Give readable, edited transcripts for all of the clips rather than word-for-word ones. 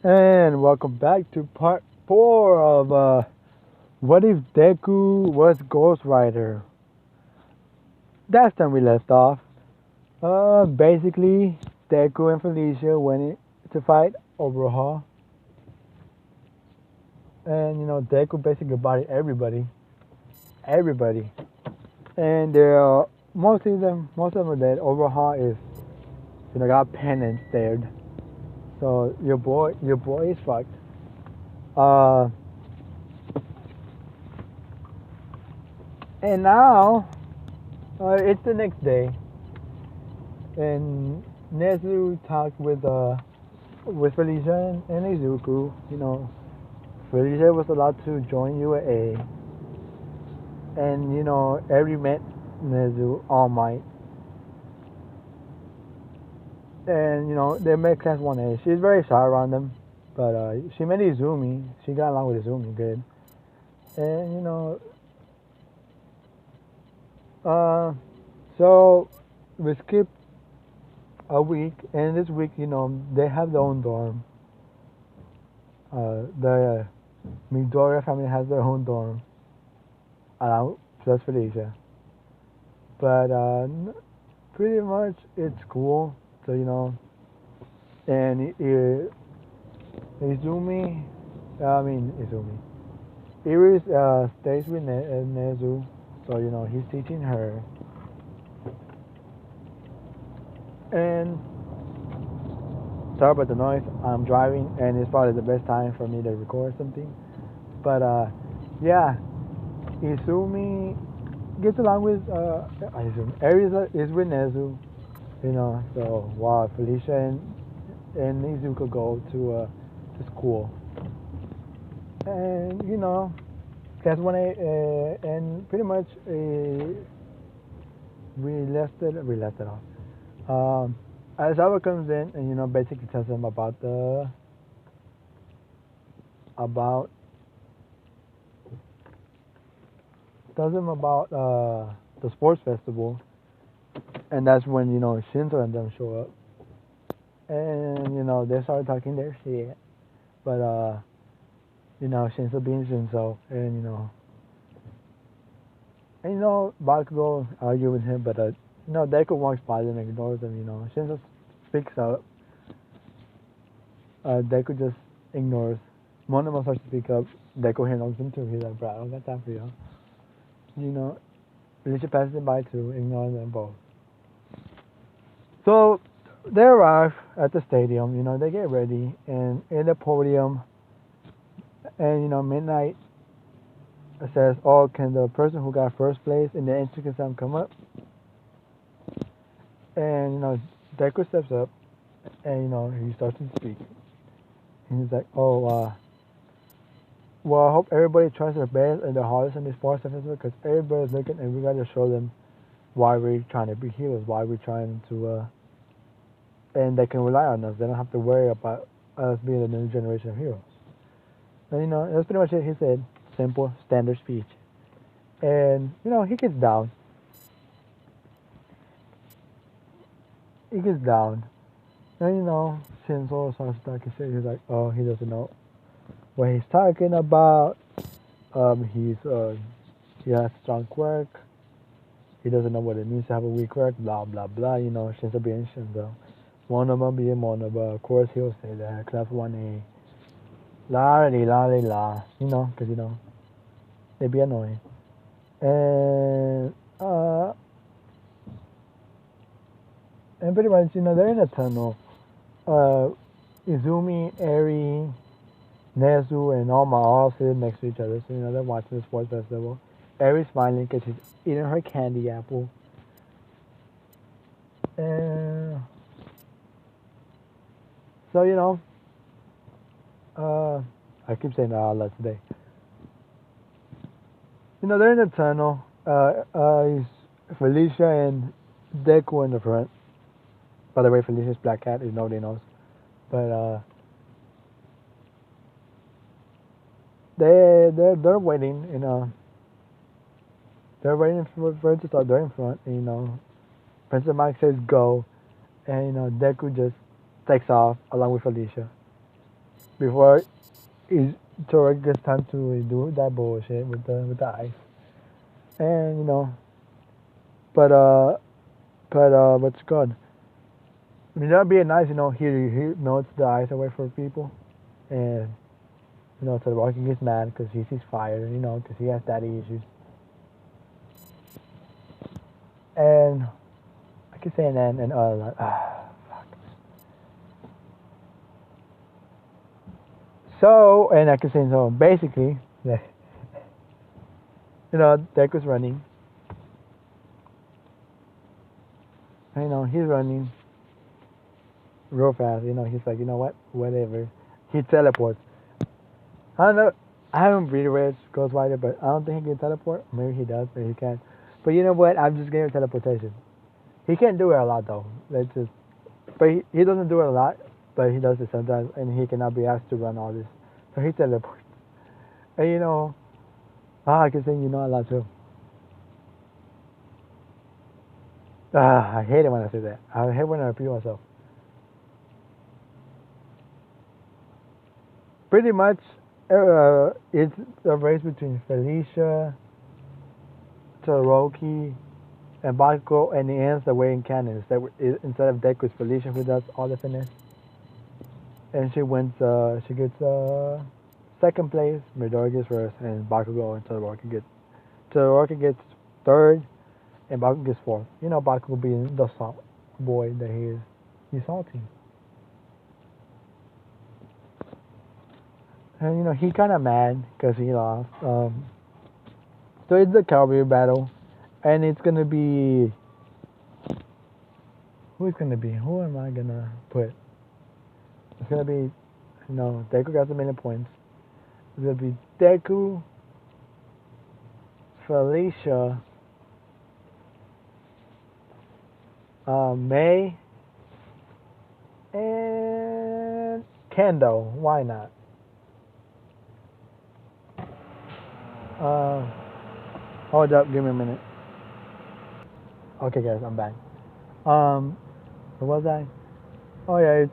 And welcome back to part 4 of What If Deku Was Ghost Rider? Last time we left off, basically, Deku and Felicia went to fight Overhaul. And, Deku basically bodied everybody. Everybody. And most of them are dead. Overhaul is, got penned and stared. So, your boy is fucked. Uh, and now, it's the next day. And Nezu talked with Felicia and Izuku. Felicia was allowed to join UAA, and Eri met Nezu All Might, and they met Class 1A. She's very shy around them, but she met Izumi. She got along with Izumi good, and uh, so we skipped a week, and this week they have their own dorm. The Midoriya family has their own dorm, plus Felicia. But pretty much it's cool. So and Izumi, Izumi. Iris stays with Nezu, so he's teaching her. And sorry about the noise. I'm driving, and it's probably the best time for me to record something. But yeah, Izumi gets along with Aries is with Nezu, so while Felicia and Izuka go to school, and class 1A, and pretty much we left it off. Aizawa comes in and basically tells them about the sports festival, and that's when Shinzo and them show up, and they start talking their shit, but Shinzo being Shinzo, and Bakugo argue with him, but Deku walks by them and ignores them. Shinzo speaks up, Deku just ignores. Monoma starts to speak up. Deku handles him too. He's like, bro, I don't got time for you. Felicia passes him by too, ignoring them both. So they arrive at the stadium. They get ready, and in the podium, and Midnight says, "Oh, can the person who got first place in the entrance exam come up?" And Deku steps up, and he starts to speak. And he's like, "Oh, well, I hope everybody tries their best and their hardest in this sports festival because everybody's looking, and we gotta show them why we're trying to be heroes, why we're trying to, and they can rely on us. They don't have to worry about us being the new generation of heroes." And that's pretty much it. He said, simple, standard speech, and he gets down. He gets down, and Shinzo starts talking shit. He's like, "Oh, he doesn't know what he's talking about. He has strong quirk. He doesn't know what it means to have a weak quirk. Blah blah blah. Shinzo being Shinzo. Monoma being Monoma. Of course, he'll say that. Class 1A. La li la li la. Because they'd be annoying. And and pretty much they're in a tunnel. Izumi, Eri, Nezu, and Alma all sitting next to each other. So they're watching the sports festival. Eri's smiling because she's eating her candy apple. And so I keep saying a lot today. They're in the tunnel. Felicia and Deku in the front. By the way, Felicia's black cat is nobody knows. But they're waiting. They're waiting for it to start. They're in front. And, Princess Mike says go, and Deku just takes off along with Felicia. before is Torek gets time to do that bullshit with the ice. And but what's it called? I mean, that'd be nice, he melts the ice away for people, and so the Rocky gets mad because he sees fire, because he has daddy issues. And I keep saying that, and like, fuck. So, and I keep saying so. Basically, Deku's running. He's running real fast. He's like, you know what, whatever. He teleports. I don't know. I haven't really read Ghost Rider, but I don't think he can teleport. Maybe he does, maybe he can. But you know what? I'm just getting teleportation. He can't do it a lot though. That's just. But he doesn't do it a lot. But he does it sometimes, and he cannot be asked to run all this. So he teleports. And I can say a lot too. I hate it when I say that. I hate when I repeat myself. Pretty much, it's a race between Felicia, Todoroki, and Bakugo, and it ends the way in canon. Instead of Deku, it's Felicia who does all the finesse, and she wins. She gets second place. Midori gets first, and Bakugo and Todoroki gets third, and Bakugo gets fourth. Bakugo being the salt boy that he is. He's salty. And he kind of mad because he lost. So it's the cavalry battle, and it's gonna be who's gonna be? Who am I gonna put? It's gonna be Deku got a million points. It's gonna be Deku, Felicia, May, and Kendo. Why not? Uh, Hold up, give me a minute. Okay, guys, I'm back. Where was I? Oh yeah, it's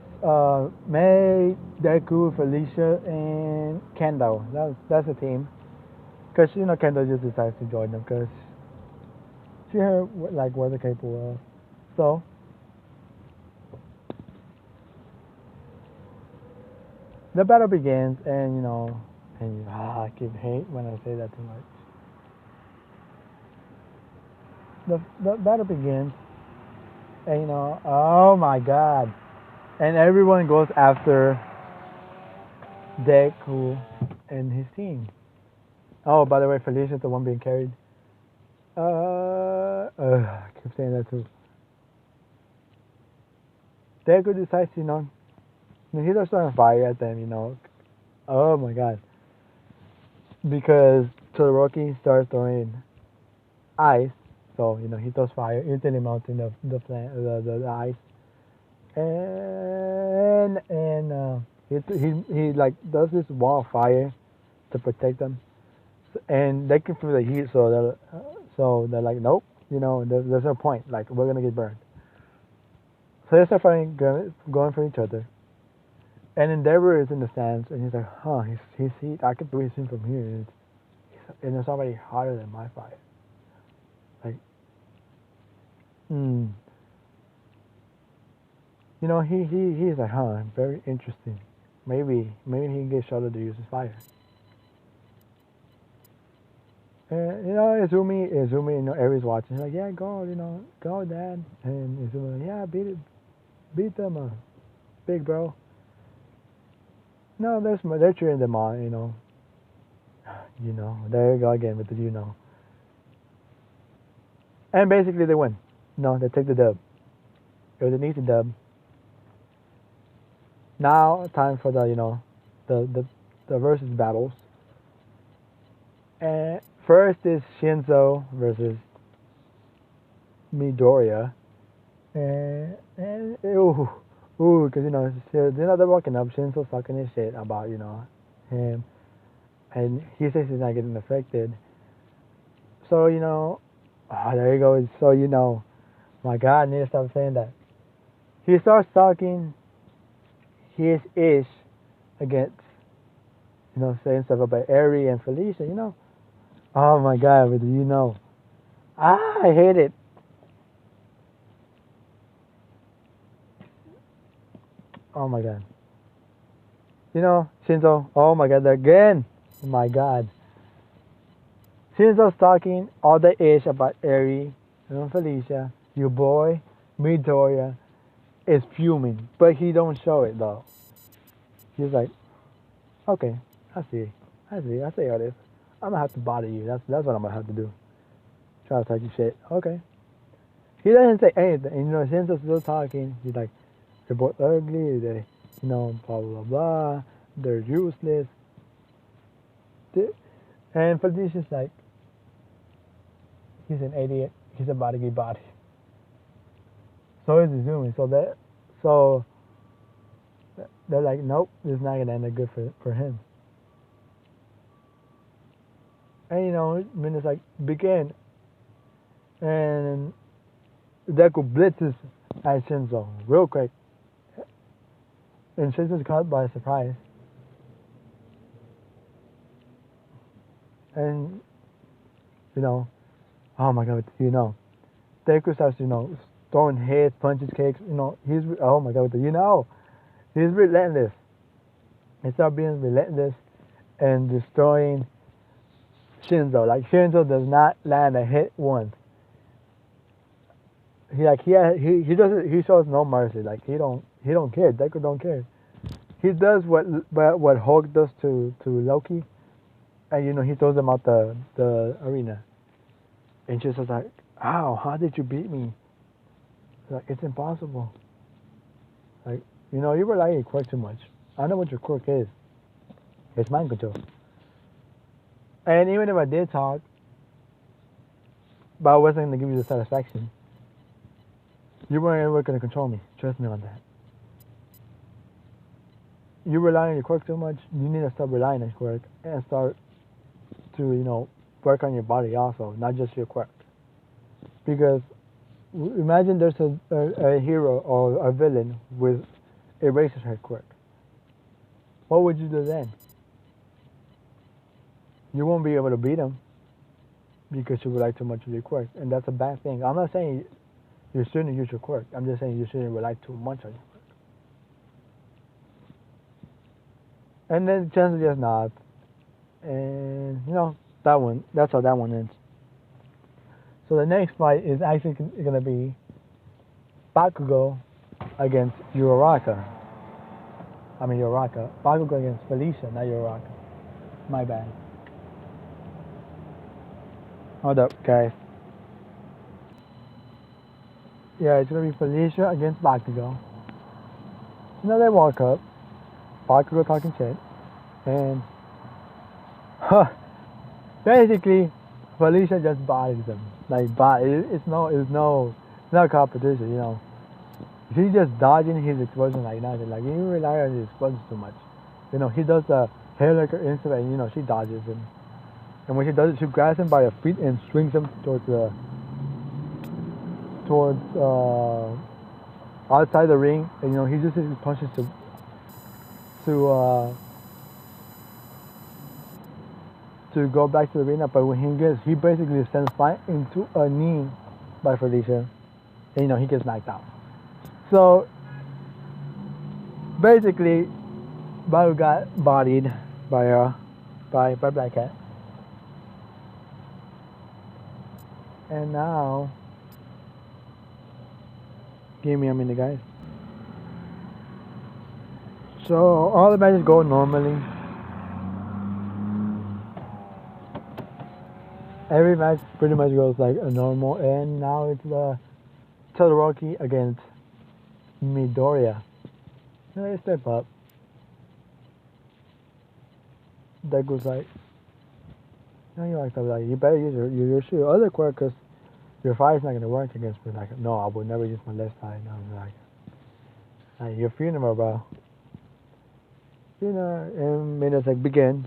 May, Deku, Felicia, and Kendo. That's a team. Cause Kendo just decides to join them because she heard like what they're capable of. So the battle begins, and I keep hate when I say that too much. The battle begins, and oh my god, and everyone goes after Deku and his team. Oh, by the way, Felicia's the one being carried. I keep saying that too. Deku decides, he starts throwing fire at them, Oh my god. Because Todoroki starts throwing ice, so he throws fire, instantly melting the ice, and he like does this wall of fire to protect them, and they can feel the heat, so they're like, nope, there's no point, like we're gonna get burned. So they start fighting, going for each other, and Endeavor is in the stands, and he's like, huh, his heat, I can feel his heat from here, and it's already hotter than my fire. Like, hmm. He's like, huh, very interesting. Maybe he can get Shoto to use his fire. And Izumi, everybody's watching. He's like, yeah, go, Dad. And Izumi, like, yeah, beat them, big bro. No, they're cheering them on, there you go again with the. And basically they win. No, they take the dub. It was an easy dub. Now time for the versus battles. And first is Shinzo versus Midoriya. And because they're walking up. Shinzo's talking his shit about him, and he says he's not getting affected. So there you go. So my God, I need to stop saying that. He starts talking his ish against, saying stuff about Ari and Felicia, Oh my god, but I hate it. Oh my god. Shinzo, oh my god, again. Oh my god. Shinzo's talking all the ish about Eri and Felicia. Your boy, Midoriya, is fuming, but he don't show it though. He's like, okay, I see. I see how it is. I'm gonna have to bother you. That's what I'm gonna have to do. Try to talk you shit. Okay. He doesn't say anything. And, Shinzo's still talking. He's like, they're both ugly. They, blah blah blah. They're useless. And Felicia's like, he's an idiot. He's about to get bodied. So is Izumi. So they're like, nope, this is not gonna end up good for him. And Mina's like, begin. And Deku blitzes at Shinzo real quick. And Shinzo's caught by surprise. And, oh my god, Deku starts, throwing hits, punches, kicks, oh my god, he's relentless. He starts being relentless and destroying Shinzo. Like, Shinzo does not land a hit once. He doesn't, he shows no mercy. Like, he don't care. Deku don't care. He does what Hulk does to Loki, and he throws him out the arena. And she's just like, ow, how did you beat me? Like, it's impossible. Like, you rely on your quirk too much. I know what your quirk is. It's mind control. And even if I did talk, but I wasn't going to give you the satisfaction, you weren't ever going to control me. Trust me on that. You rely on your quirk too much, you need to stop relying on your quirk and start to, work on your body also, not just your quirk. Because imagine there's a hero or a villain with a razor head quirk. What would you do then? You won't be able to beat him because you rely too much on your quirk, and that's a bad thing. I'm not saying you shouldn't use your quirk. I'm just saying you shouldn't rely too much on your quirk. And then Chancellor just nods, and that's how that one ends. So the next fight is actually gonna be Bakugo against Uraraka. Bakugo against Felicia, not Uraraka. My bad. Hold up, guys. Yeah, it's gonna be Felicia against Bakugo. They walk up. Bakugo talking shit, and basically Felicia just bodies him. Like, it's not competition. He's just dodging his explosion like nothing. Like, you rely on his explosions too much. He does the hair licker instant, and she dodges him. And when she does it, she grabs him by the feet and swings him towards outside the ring. And he just his punches to go back to the arena, but when he basically sends flying into a knee by Felicia, and he gets knocked out. So basically, Baru got bodied by Black Cat, and now give me a minute, guys. So all the matches go normally. Every match pretty much goes like a normal, and now it's Todoroki against Midoriya. They step up. Deku's like, you better use your other quirk, because your fire's not gonna work against me. Like, no, I would never use my left side. No, I'm like your funeral, bro. And minutes like begin.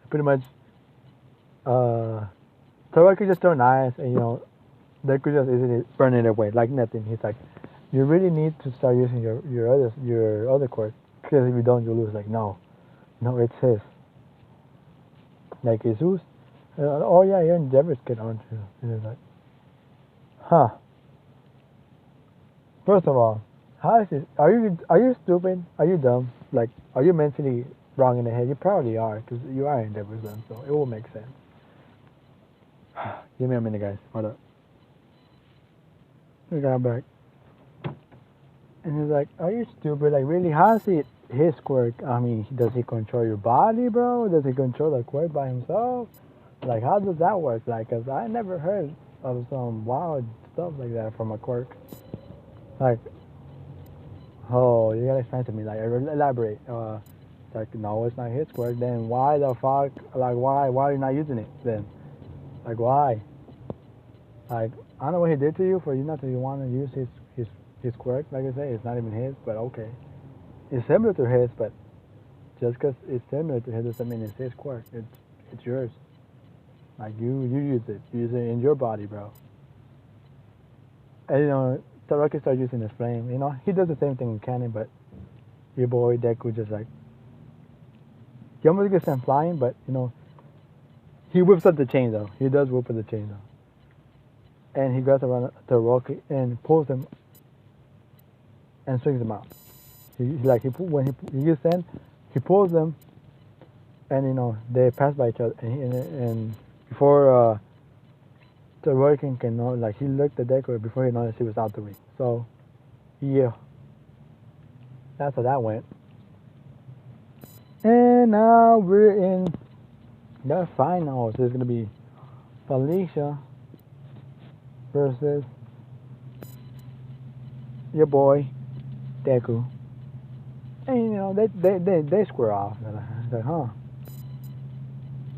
Pretty much, Todoroki just turned nice, and Deku just easily burning it away like nothing. He's like, you really need to start using your other quirk, Because if you don't, you lose. Like, no, no, it's his. Like, Jesus. Oh yeah, you're in Deborah's kid, aren't you? And it's like, huh. First of all, how is it? Are you stupid? Are you dumb? Like, are you mentally wrong in the head? You probably are, because you are in Deborah's son, so it will make sense. Give me a minute, guys. Hold up. We got back. And he's like, are you stupid? Like, really? How's it his quirk? I mean, does he control your body, bro? Does he control the quirk by himself? Like, how does that work? Like, cause I never heard of some wild stuff like that from a quirk. Like, oh, you gotta explain to me. Like, elaborate. Like, no, it's not his quirk. Then why the fuck? Like, why are you not using it then? Like, why? Like, I don't know what he did to you for you not to want to use his quirk. Like I say, it's not even his, but okay. It's similar to his, but just because it's similar to his doesn't mean it's his quirk. It's yours. Like you use it in your body, bro. And Taraki starts using his flame. He does the same thing in Canon, but your boy Deku just like he almost gets sent flying, but he whips up the chain though. He does whip up the chain though, and he grabs around Taraki and pulls him and swings him out. When he gets in, he pulls them, and they pass by each other, and before the working can know, like he looked at Deku before he noticed he was out the ring. So yeah, that's how that went. And now we're in the finals. It's gonna be Felicia versus your boy Deku. And they square off. It's like, huh?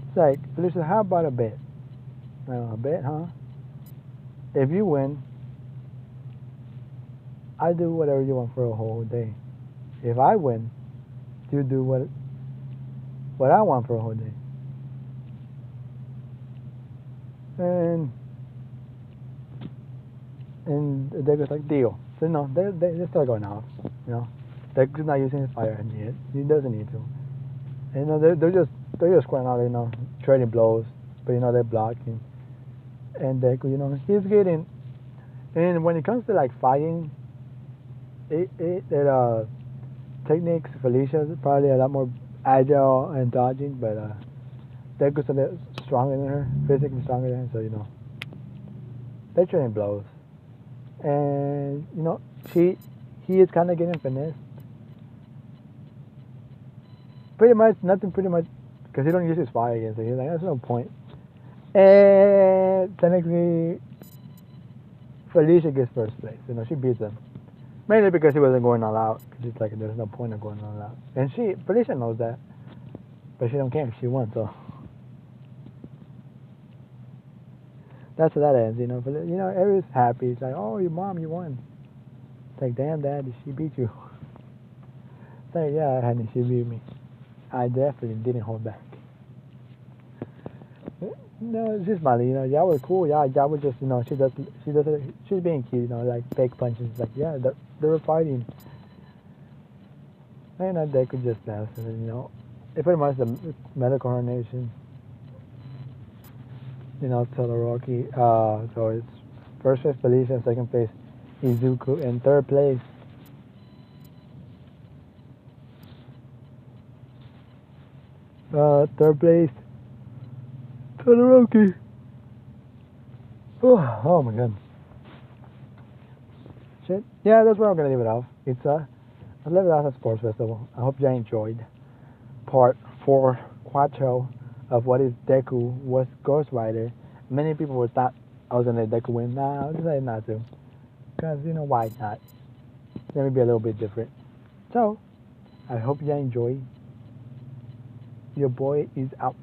It's like, Felicia, how about a bet? A bet, huh? If you win, I do whatever you want for a whole day. If I win, you do what I want for a whole day. And Degu's like, deal. So they start going off. Degu's not using his fire engine yet. He doesn't need to. And they're just going out, trading blows, but they're blocking. And Deku, he's getting. And when it comes to like fighting, techniques, Felicia's probably a lot more agile and dodging, but Deku's a little stronger than her, physically stronger than her, so they're trading blows. And he is kind of getting finessed. Pretty much nothing. Pretty much because he don't use his fire again, so he's like, there's no point. And technically, Felicia gets first place. She beats him mainly because he wasn't going all out. Cause it's like there's no point of going all out, and Felicia knows that, but she don't care. She won, so that's how that ends. Everyone's happy. It's like, oh, your mom, you won. It's like, damn, Dad, she beat you. It's like, yeah, honey, she beat me. I definitely didn't hold back. No, it's just Molly. Y'all were cool. Y'all were just, she's being cute. Like fake punches. Like, yeah, they were fighting. And they could just dance. And it pretty much the medical coronation. Todoroki. So it's first place Felicia, second place Izuku, and third place Todoroki. Oh my god. Shit. Yeah, that's where I'm gonna leave it off. I left it off at Sports Festival. I hope you enjoyed part 4 quattro of what is Deku was Ghost Rider. Many people would thought I was gonna let Deku win. Nah, I decided not to. Because why not? Let me be a little bit different. So I hope you enjoy. Your boy is out.